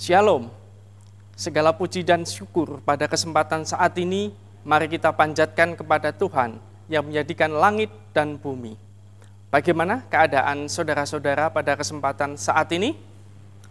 Shalom, segala puji dan syukur pada kesempatan saat ini, mari kita panjatkan kepada Tuhan yang menjadikan langit dan bumi. Bagaimana keadaan saudara-saudara pada kesempatan saat ini?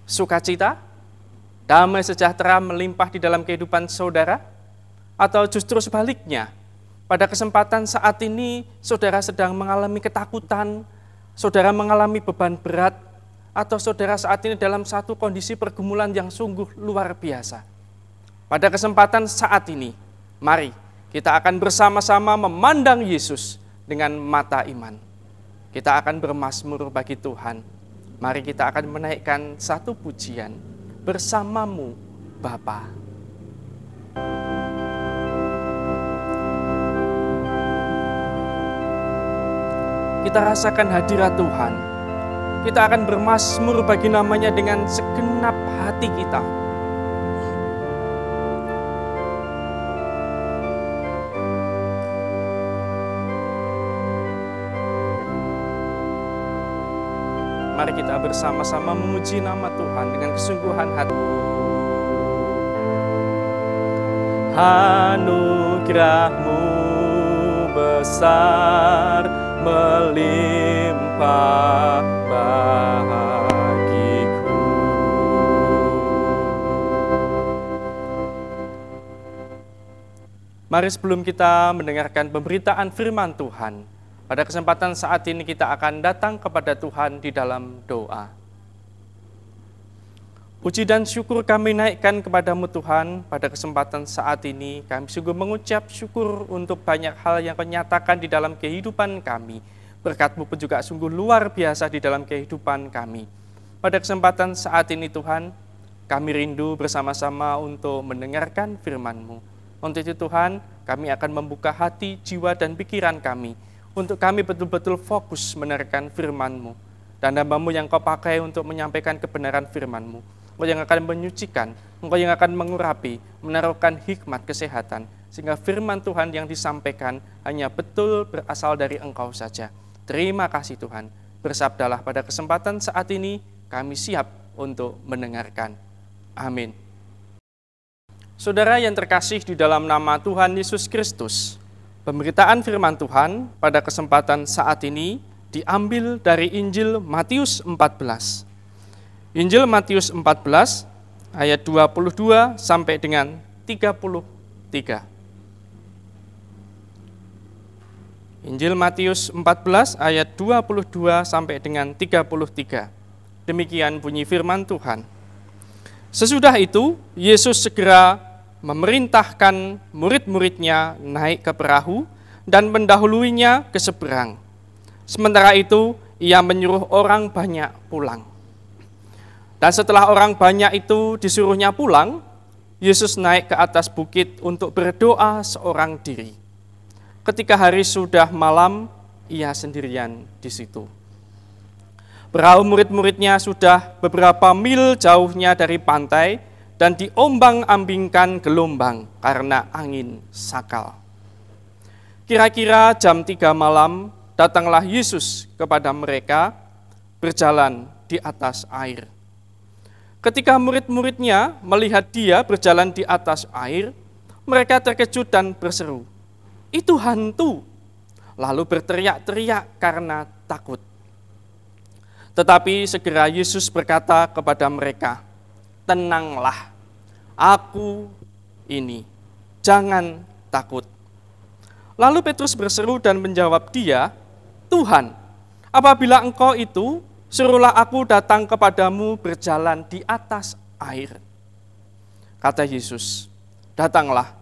Sukacita? Damai sejahtera melimpah di dalam kehidupan saudara? Atau justru sebaliknya, pada kesempatan saat ini saudara sedang mengalami ketakutan, saudara mengalami beban berat, atau saudara saat ini dalam satu kondisi pergumulan yang sungguh luar biasa. Pada kesempatan saat ini, mari kita akan bersama-sama memandang Yesus dengan mata iman. Kita akan bermazmur bagi Tuhan. Mari kita akan menaikkan satu pujian, bersamamu Bapa. Kita rasakan hadirat Tuhan. Kita akan bermazmur bagi namanya dengan segenap hati kita. Mari kita bersama-sama memuji nama Tuhan dengan kesungguhan hati. Anugerah-Mu besar melimpah bagiku. Mari sebelum kita mendengarkan pemberitaan firman Tuhan, pada kesempatan saat ini kita akan datang kepada Tuhan di dalam doa. Puji dan syukur kami naikkan kepadamu Tuhan, pada kesempatan saat ini kami sungguh mengucap syukur untuk banyak hal yang Kau nyatakan di dalam kehidupan kami. Berkat-Mu pun juga sungguh luar biasa di dalam kehidupan kami. Pada kesempatan saat ini Tuhan, kami rindu bersama-sama untuk mendengarkan firman-Mu. Untuk itu Tuhan, kami akan membuka hati, jiwa, dan pikiran kami, untuk kami betul-betul fokus mendengarkan firman-Mu. Dan hamba-Mu yang Kau pakai untuk menyampaikan kebenaran firman-Mu. Engkau yang akan menyucikan, Engkau yang akan mengurapi, menaruhkan hikmat kesehatan, sehingga firman Tuhan yang disampaikan hanya betul berasal dari Engkau saja. Terima kasih Tuhan, bersabdalah pada kesempatan saat ini, kami siap untuk mendengarkan. Amin. Saudara yang terkasih di dalam nama Tuhan Yesus Kristus, pemberitaan firman Tuhan pada kesempatan saat ini diambil dari Injil Matius 14. Injil Matius 14 ayat 22 sampai dengan 33. Injil Matius 14 ayat 22 sampai dengan 33. Demikian bunyi firman Tuhan. Sesudah itu, Yesus segera memerintahkan murid-muridnya naik ke perahu dan mendahuluinya ke seberang. Sementara itu, ia menyuruh orang banyak pulang. Dan setelah orang banyak itu disuruhnya pulang, Yesus naik ke atas bukit untuk berdoa seorang diri. Ketika hari sudah malam, ia sendirian di situ. Perahu murid-muridnya sudah beberapa mil jauhnya dari pantai dan diombang-ambingkan gelombang karena angin sakal. Kira-kira jam 3 malam, datanglah Yesus kepada mereka berjalan di atas air. Ketika murid-muridnya melihat dia berjalan di atas air, mereka terkejut dan berseru, "Itu hantu!" Lalu berteriak-teriak karena takut. Tetapi segera Yesus berkata kepada mereka, "Tenanglah, aku ini, jangan takut." Lalu Petrus berseru dan menjawab dia, "Tuhan, apabila Engkau itu, suruhlah aku datang kepadamu berjalan di atas air." Kata Yesus, "Datanglah."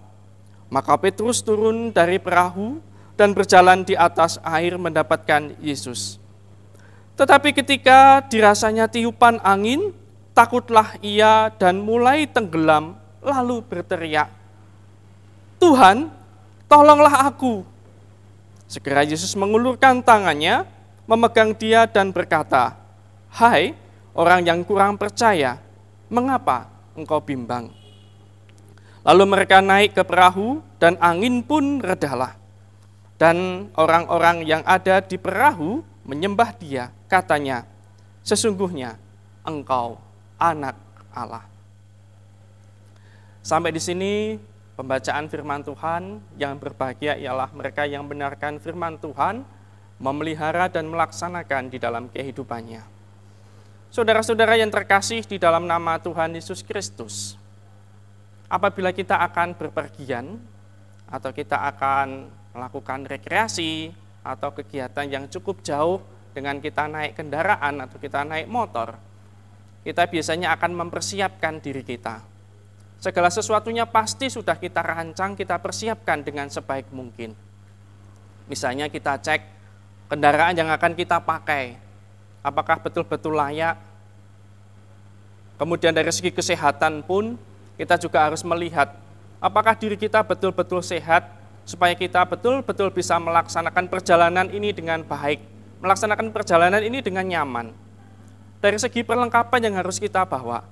Maka Petrus turun dari perahu dan berjalan di atas air mendapatkan Yesus. Tetapi ketika dirasanya tiupan angin, takutlah ia dan mulai tenggelam, lalu berteriak, "Tuhan, tolonglah aku." Segera Yesus mengulurkan tangannya, memegang dia dan berkata, "Hai orang yang kurang percaya, mengapa engkau bimbang?" Lalu mereka naik ke perahu dan angin pun redalah. Dan orang-orang yang ada di perahu menyembah dia, katanya, "Sesungguhnya engkau anak Allah." Sampai di sini pembacaan firman Tuhan. Yang berbahagia ialah mereka yang benarkan firman Tuhan, memelihara dan melaksanakan di dalam kehidupannya. Saudara-saudara yang terkasih di dalam nama Tuhan Yesus Kristus, apabila kita akan berpergian atau kita akan melakukan rekreasi atau kegiatan yang cukup jauh dengan kita naik kendaraan atau kita naik motor, kita biasanya akan mempersiapkan diri kita. Segala sesuatunya pasti sudah kita rancang, kita persiapkan dengan sebaik mungkin. Misalnya kita cek kendaraan yang akan kita pakai, apakah betul-betul layak. Kemudian dari segi kesehatan pun, kita juga harus melihat apakah diri kita betul-betul sehat, supaya kita betul-betul bisa melaksanakan perjalanan ini dengan baik, melaksanakan perjalanan ini dengan nyaman. Dari segi perlengkapan yang harus kita bawa,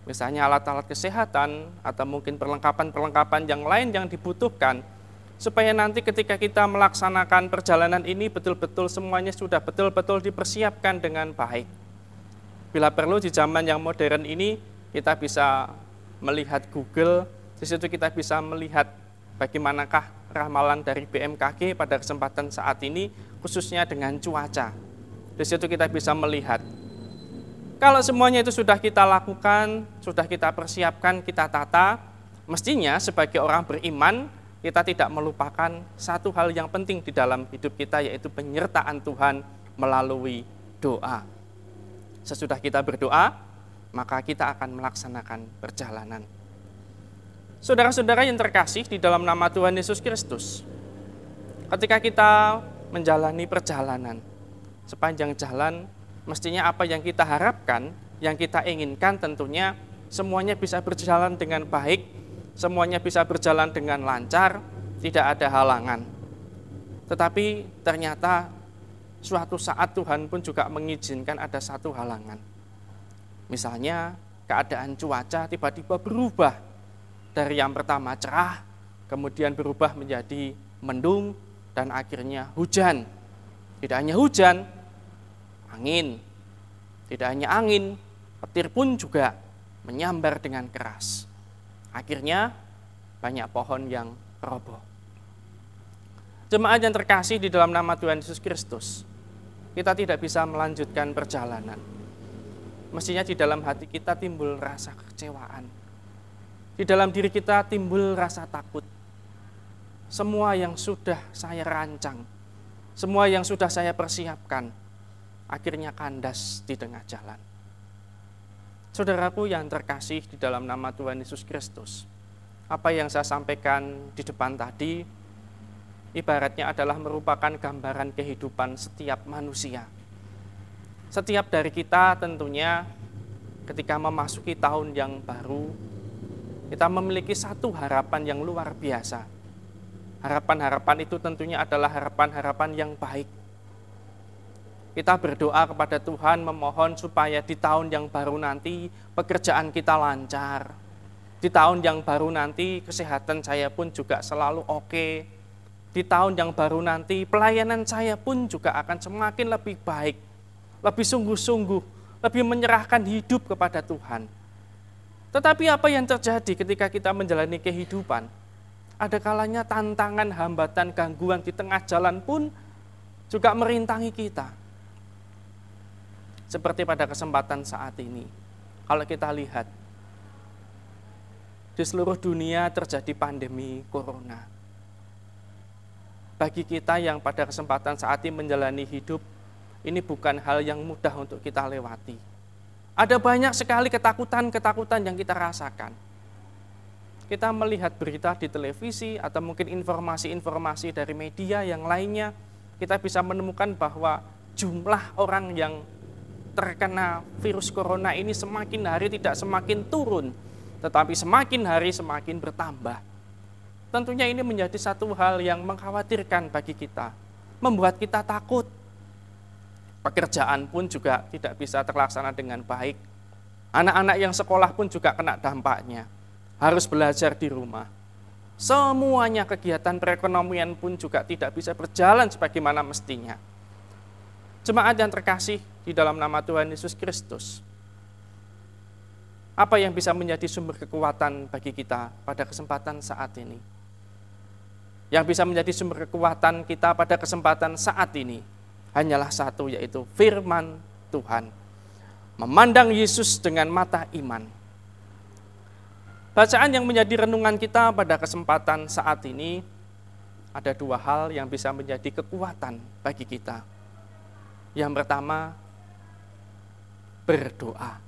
misalnya alat-alat kesehatan, atau mungkin perlengkapan-perlengkapan yang lain yang dibutuhkan, supaya nanti ketika kita melaksanakan perjalanan ini betul-betul semuanya sudah betul-betul dipersiapkan dengan baik. Bila perlu di zaman yang modern ini, kita bisa melihat Google, di situ kita bisa melihat bagaimanakah ramalan dari BMKG pada kesempatan saat ini, khususnya dengan cuaca. Di situ kita bisa melihat. Kalau semuanya itu sudah kita lakukan, sudah kita persiapkan, kita tata, mestinya sebagai orang beriman, kita tidak melupakan satu hal yang penting di dalam hidup kita, yaitu penyertaan Tuhan melalui doa. Sesudah kita berdoa, maka kita akan melaksanakan perjalanan. Saudara-saudara yang terkasih di dalam nama Tuhan Yesus Kristus, ketika kita menjalani perjalanan, sepanjang jalan, mestinya apa yang kita harapkan, yang kita inginkan tentunya semuanya bisa berjalan dengan baik, semuanya bisa berjalan dengan lancar, tidak ada halangan. Tetapi ternyata suatu saat Tuhan pun juga mengizinkan ada satu halangan. Misalnya keadaan cuaca tiba-tiba berubah dari yang pertama cerah, kemudian berubah menjadi mendung, dan akhirnya hujan. Tidak hanya hujan, angin. Tidak hanya angin, petir pun juga menyambar dengan keras. Akhirnya banyak pohon yang roboh. Jemaat yang terkasih di dalam nama Tuhan Yesus Kristus, kita tidak bisa melanjutkan perjalanan. Mestinya di dalam hati kita timbul rasa kekecewaan. Di dalam diri kita timbul rasa takut. Semua yang sudah saya rancang, semua yang sudah saya persiapkan, akhirnya kandas di tengah jalan. Saudaraku yang terkasih di dalam nama Tuhan Yesus Kristus, apa yang saya sampaikan di depan tadi, ibaratnya adalah merupakan gambaran kehidupan setiap manusia. Setiap dari kita tentunya ketika memasuki tahun yang baru, kita memiliki satu harapan yang luar biasa. Harapan-harapan itu tentunya adalah harapan-harapan yang baik. Kita berdoa kepada Tuhan memohon supaya di tahun yang baru nanti pekerjaan kita lancar. Di tahun yang baru nanti kesehatan saya pun juga selalu oke. Di tahun yang baru nanti pelayanan saya pun juga akan semakin lebih baik, lebih sungguh-sungguh, lebih menyerahkan hidup kepada Tuhan. Tetapi apa yang terjadi ketika kita menjalani kehidupan? Ada kalanya tantangan, hambatan, gangguan di tengah jalan pun juga merintangi kita. Seperti pada kesempatan saat ini, kalau kita lihat, di seluruh dunia terjadi pandemi corona. Bagi kita yang pada kesempatan saat ini menjalani hidup, ini bukan hal yang mudah untuk kita lewati. Ada banyak sekali ketakutan-ketakutan yang kita rasakan. Kita melihat berita di televisi atau mungkin informasi-informasi dari media yang lainnya, kita bisa menemukan bahwa jumlah orang yang terkena virus corona ini semakin hari tidak semakin turun, tetapi semakin hari semakin bertambah. Tentunya ini menjadi satu hal yang mengkhawatirkan bagi kita, membuat kita takut. Pekerjaan pun juga tidak bisa terlaksana dengan baik. Anak-anak yang sekolah pun juga kena dampaknya, harus belajar di rumah. Semuanya kegiatan perekonomian pun juga tidak bisa berjalan sebagaimana mestinya. Jemaat yang terkasih di dalam nama Tuhan Yesus Kristus, Apa yang bisa menjadi sumber kekuatan bagi kita pada kesempatan saat ini? Yang bisa menjadi sumber kekuatan kita pada kesempatan saat ini hanyalah satu, yaitu firman Tuhan. Memandang Yesus dengan mata iman. Bacaan yang menjadi renungan kita pada kesempatan saat ini, ada dua hal yang bisa menjadi kekuatan bagi kita. Yang pertama, berdoa.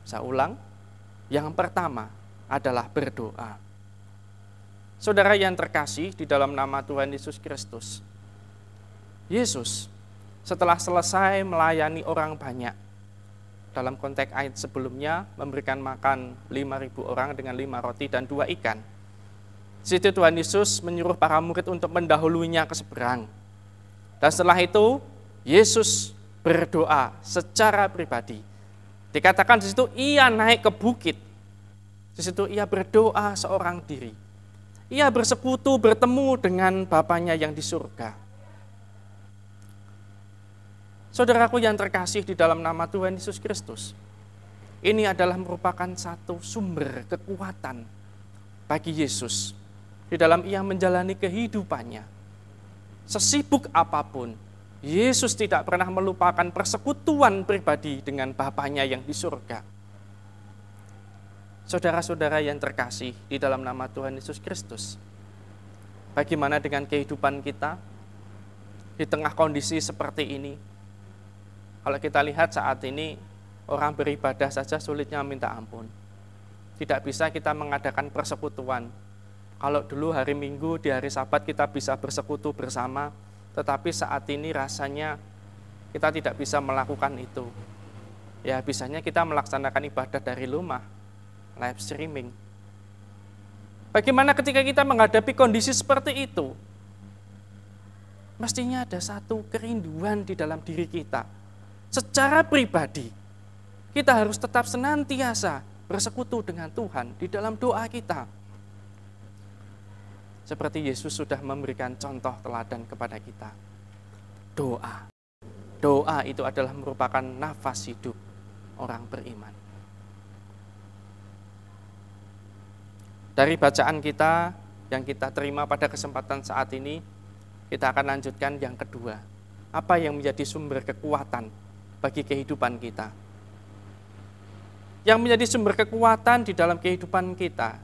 Saya ulang, yang pertama adalah berdoa. Saudara yang terkasih di dalam nama Tuhan Yesus Kristus, Yesus setelah selesai melayani orang banyak, dalam konteks ayat sebelumnya memberikan makan 5.000 orang dengan 5 roti dan 2 ikan. Situ Tuhan Yesus menyuruh para murid untuk mendahulunya ke seberang. Dan setelah itu Yesus berdoa secara pribadi. Dikatakan di situ ia naik ke bukit. Di situ ia berdoa seorang diri. Ia bersekutu, bertemu dengan Bapanya yang di surga. Saudaraku yang terkasih di dalam nama Tuhan Yesus Kristus, ini adalah merupakan satu sumber kekuatan bagi Yesus di dalam ia menjalani kehidupannya. Sesibuk apapun, Yesus tidak pernah melupakan persekutuan pribadi dengan Bapanya yang di surga. Saudara-saudara yang terkasih di dalam nama Tuhan Yesus Kristus, bagaimana dengan kehidupan kita di tengah kondisi seperti ini? Kalau kita lihat saat ini, orang beribadah saja sulitnya minta ampun. Tidak bisa kita mengadakan persekutuan. Kalau dulu hari Minggu, di hari Sabat kita bisa bersekutu bersama, tetapi saat ini rasanya kita tidak bisa melakukan itu. Ya, bisanya kita melaksanakan ibadah dari rumah, live streaming. Bagaimana ketika kita menghadapi kondisi seperti itu? Mestinya ada satu kerinduan di dalam diri kita. Secara pribadi, kita harus tetap senantiasa bersekutu dengan Tuhan di dalam doa kita. Seperti Yesus sudah memberikan contoh teladan kepada kita. Doa. Doa itu adalah merupakan nafas hidup orang beriman. Dari bacaan kita yang kita terima pada kesempatan saat ini, kita akan lanjutkan yang kedua. Apa yang menjadi sumber kekuatan bagi kehidupan kita? Yang menjadi sumber kekuatan di dalam kehidupan kita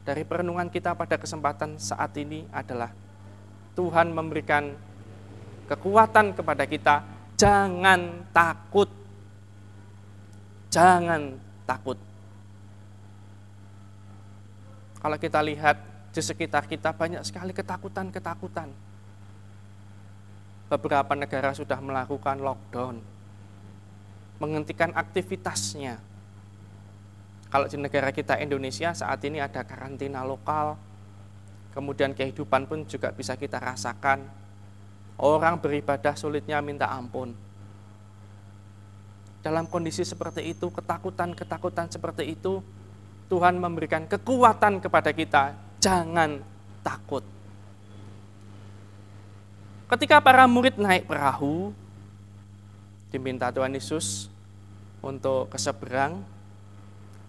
dari perenungan kita pada kesempatan saat ini adalah Tuhan memberikan kekuatan kepada kita, jangan takut. Jangan takut. Kalau kita lihat di sekitar kita banyak sekali ketakutan-ketakutan. Beberapa negara sudah melakukan lockdown, menghentikan aktivitasnya. Kalau di negara kita Indonesia saat ini ada karantina lokal, kemudian kehidupan pun juga bisa kita rasakan. Orang beribadah sulitnya minta ampun. Dalam kondisi seperti itu, ketakutan-ketakutan seperti itu, Tuhan memberikan kekuatan kepada kita, jangan takut. Ketika para murid naik perahu, diminta Tuhan Yesus untuk ke seberang.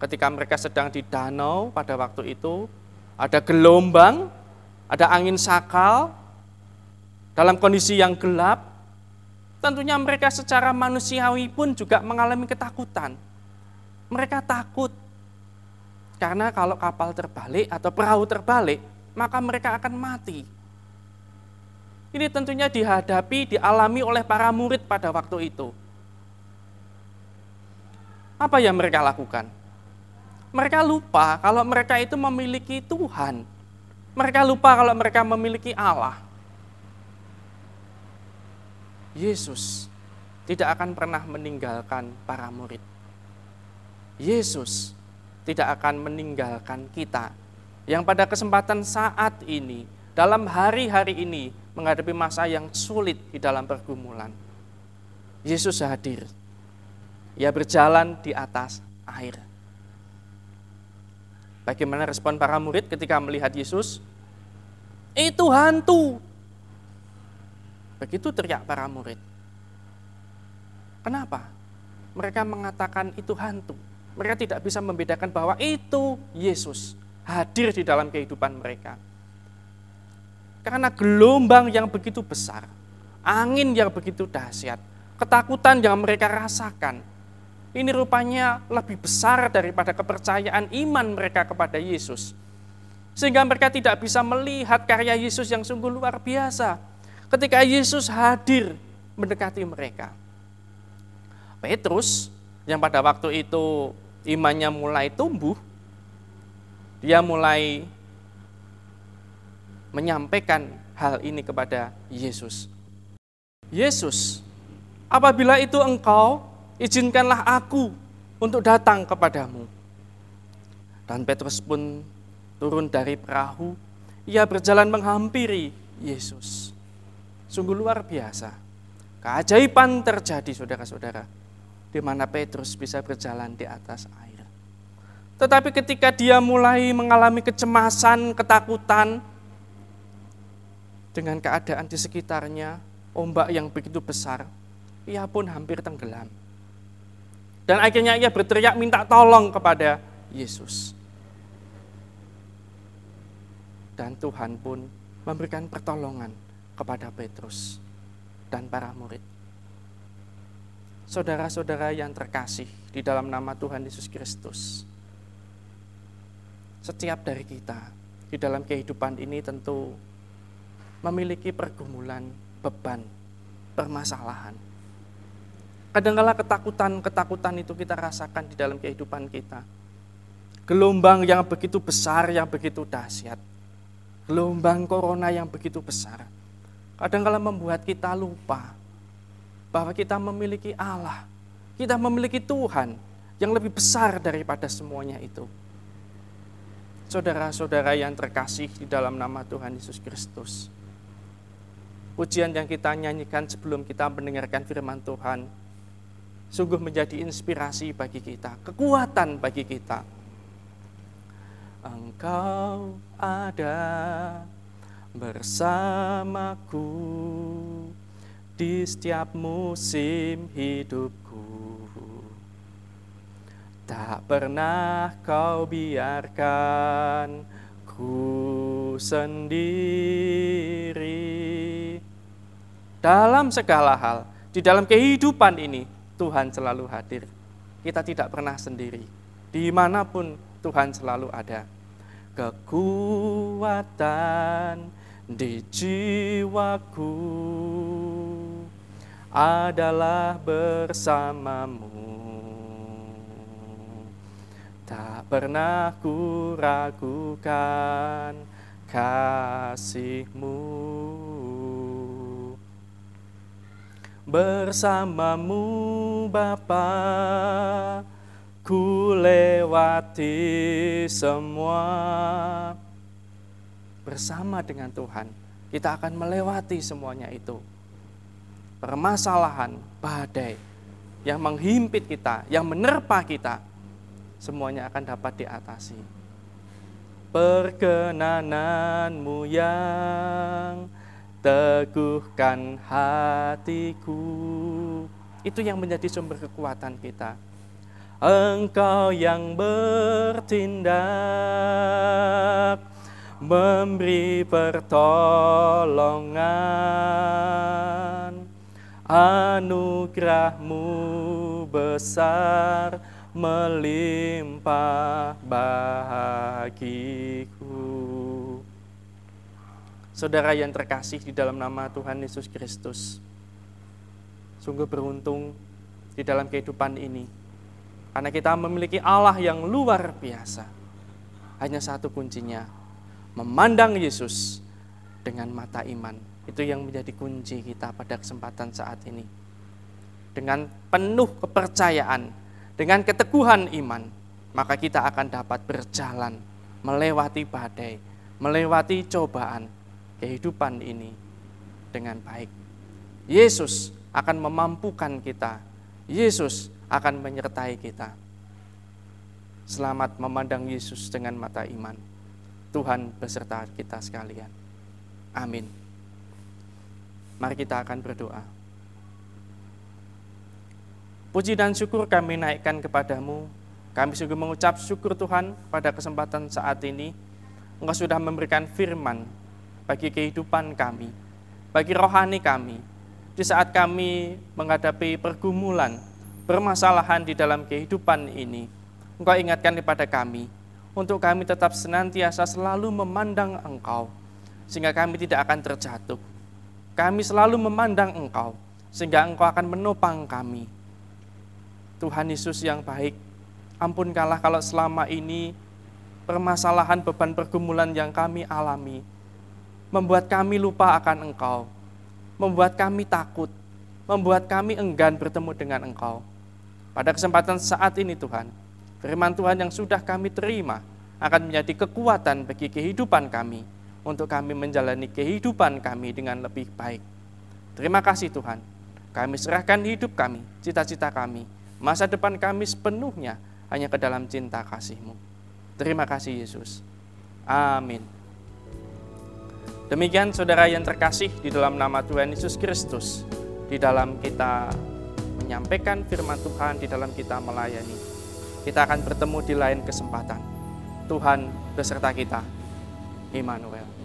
Ketika mereka sedang di danau pada waktu itu, ada gelombang, ada angin sakal, dalam kondisi yang gelap, tentunya mereka secara manusiawi pun juga mengalami ketakutan. Mereka takut, karena kalau kapal terbalik atau perahu terbalik, maka mereka akan mati. Ini tentunya dihadapi, dialami oleh para murid pada waktu itu. Apa yang mereka lakukan? Mereka lupa kalau mereka itu memiliki Tuhan. Mereka lupa kalau mereka memiliki Allah. Yesus tidak akan pernah meninggalkan para murid. Yesus tidak akan meninggalkan kita yang pada kesempatan saat ini, dalam hari-hari ini, menghadapi masa yang sulit di dalam pergumulan. Yesus hadir. Ia berjalan di atas air. Bagaimana respon para murid ketika melihat Yesus? Itu hantu. Begitu teriak para murid. Kenapa? Mereka mengatakan itu hantu. Mereka tidak bisa membedakan bahwa itu Yesus hadir di dalam kehidupan mereka. Karena gelombang yang begitu besar, angin yang begitu dahsyat, ketakutan yang mereka rasakan, ini rupanya lebih besar daripada kepercayaan iman mereka kepada Yesus. Sehingga mereka tidak bisa melihat karya Yesus yang sungguh luar biasa ketika Yesus hadir mendekati mereka. Petrus yang pada waktu itu imannya mulai tumbuh, dia mulai menyampaikan hal ini kepada Yesus. Yesus, apabila itu engkau, izinkanlah aku untuk datang kepadamu. Dan Petrus pun turun dari perahu, ia berjalan menghampiri Yesus. Sungguh luar biasa. Keajaiban terjadi, saudara-saudara, di mana Petrus bisa berjalan di atas air. Tetapi ketika dia mulai mengalami kecemasan, ketakutan, dengan keadaan di sekitarnya, ombak yang begitu besar, ia pun hampir tenggelam. Dan akhirnya ia berteriak minta tolong kepada Yesus. Dan Tuhan pun memberikan pertolongan kepada Petrus dan para murid. Saudara-saudara yang terkasih di dalam nama Tuhan Yesus Kristus, setiap dari kita di dalam kehidupan ini tentu memiliki pergumulan, beban, permasalahan. Kadang-kala ketakutan itu kita rasakan di dalam kehidupan kita. Gelombang yang begitu besar, yang begitu dahsyat. Gelombang corona yang begitu besar. Kadang-kala membuat kita lupa bahwa kita memiliki Allah. Kita memiliki Tuhan yang lebih besar daripada semuanya itu. Saudara-saudara yang terkasih di dalam nama Tuhan Yesus Kristus, pujian yang kita nyanyikan sebelum kita mendengarkan firman Tuhan sungguh menjadi inspirasi bagi kita, kekuatan bagi kita. Engkau ada bersamaku di setiap musim hidupku. Tak pernah kau biarkan ku sendiri. Dalam segala hal, di dalam kehidupan ini, Tuhan selalu hadir. Kita tidak pernah sendiri. Dimanapun Tuhan selalu ada. Kekuatan di jiwaku adalah bersamamu. Tak pernah ku ragukan kasih-Mu. Bersama-Mu Bapa, ku lewati semua. Bersama dengan Tuhan, kita akan melewati semuanya itu. Permasalahan, badai yang menghimpit kita, yang menerpa kita, semuanya akan dapat diatasi. Perkenanan-Mu yang teguhkan hatiku, itu yang menjadi sumber kekuatan kita. Engkau yang bertindak, memberi pertolongan, anugerah-Mu besar, melimpah bagiku. Saudara yang terkasih di dalam nama Tuhan Yesus Kristus, sungguh beruntung di dalam kehidupan ini, karena kita memiliki Allah yang luar biasa. Hanya satu kuncinya, memandang Yesus dengan mata iman. Itu yang menjadi kunci kita pada kesempatan saat ini. Dengan penuh kepercayaan, dengan keteguhan iman, maka kita akan dapat berjalan, melewati badai, melewati cobaan kehidupan ini dengan baik. Yesus akan memampukan kita. Yesus akan menyertai kita. Selamat memandang Yesus dengan mata iman. Tuhan beserta kita sekalian. Amin. Mari kita akan berdoa. Puji dan syukur kami naikkan kepadamu, Kami sungguh mengucap syukur Tuhan pada kesempatan saat ini. Engkau sudah memberikan firman bagi kehidupan kami, bagi rohani kami. Di saat kami menghadapi pergumulan, permasalahan di dalam kehidupan ini, Engkau ingatkan kepada kami, untuk kami tetap senantiasa selalu memandang Engkau, sehingga kami tidak akan terjatuh. Kami selalu memandang Engkau, sehingga Engkau akan menopang kami. Tuhan Yesus yang baik, ampunkanlah kalau selama ini permasalahan beban pergumulan yang kami alami membuat kami lupa akan Engkau, membuat kami takut, membuat kami enggan bertemu dengan Engkau. Pada kesempatan saat ini Tuhan, firman Tuhan yang sudah kami terima akan menjadi kekuatan bagi kehidupan kami, untuk kami menjalani kehidupan kami dengan lebih baik. Terima kasih Tuhan, kami serahkan hidup kami, cita-cita kami, masa depan kami sepenuhnya hanya ke dalam cinta kasih-Mu. Terima kasih Yesus. Amin. Demikian saudara yang terkasih di dalam nama Tuhan Yesus Kristus, di dalam kita menyampaikan firman Tuhan, di dalam kita melayani, kita akan bertemu di lain kesempatan. Tuhan beserta kita. Immanuel.